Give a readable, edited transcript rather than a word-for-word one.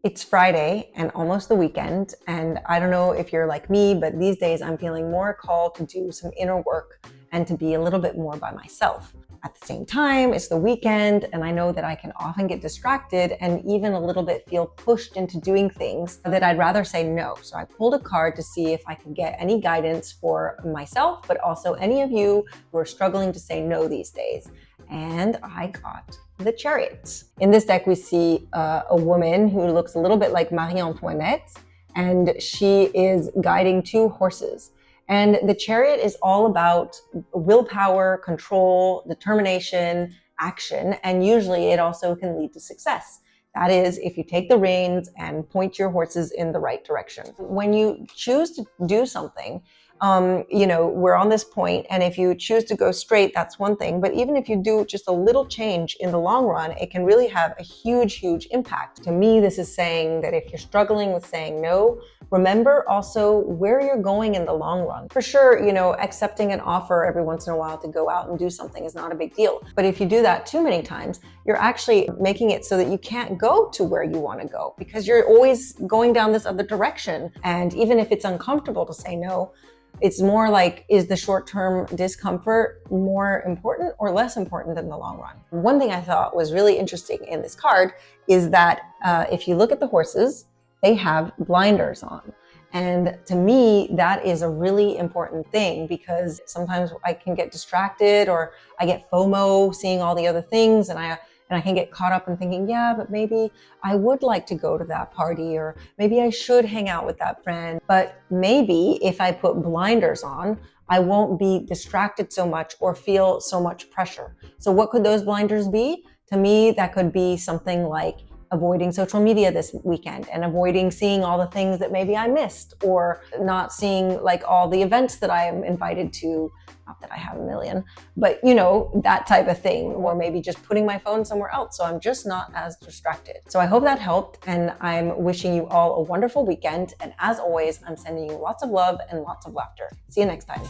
It's Friday and almost the weekend, and I don't know if you're like me, but these days I'm feeling more called to do some inner work and to be a little bit more by myself. At the same time, it's the weekend, and I know that I can often get distracted and even a little bit feel pushed into doing things that I'd rather say no. So I pulled a card to see if I could get any guidance for myself, but also any of you who are struggling to say no these days. And I got the Chariot. In this deck, we see a woman who looks a little bit like Marie Antoinette, and she is guiding two horses. And the Chariot is all about willpower, control, determination, action, and usually it also can lead to success. That is, if you take the reins and point your horses in the right direction. When you choose to do something, we're on this point, and if you choose to go straight, that's one thing. But even if you do just a little change in the long run, it can really have a huge, huge impact. To me, this is saying that if you're struggling with saying no, remember also where you're going in the long run. For sure, accepting an offer every once in a while to go out and do something is not a big deal. But if you do that too many times, you're actually making it so that you can't go to where you want to go because you're always going down this other direction. And even if it's uncomfortable to say no, it's more like, is the short-term discomfort more important or less important than the long run? One thing I thought was really interesting in this card is that if you look at the horses, they have blinders on. And to me, that is a really important thing because sometimes I can get distracted or I get FOMO seeing all the other things, and I can get caught up in thinking, yeah, but maybe I would like to go to that party, or maybe I should hang out with that friend. But maybe if I put blinders on, I won't be distracted so much or feel so much pressure. So what could those blinders be? To me, that could be something like avoiding social media this weekend and avoiding seeing all the things that maybe I missed, or not seeing like all the events that I am invited to. Not that I have a million, but that type of thing, or maybe just putting my phone somewhere else so I'm just not as distracted. So I hope that helped, and I'm wishing you all a wonderful weekend. And as always, I'm sending you lots of love and lots of laughter. See you next time.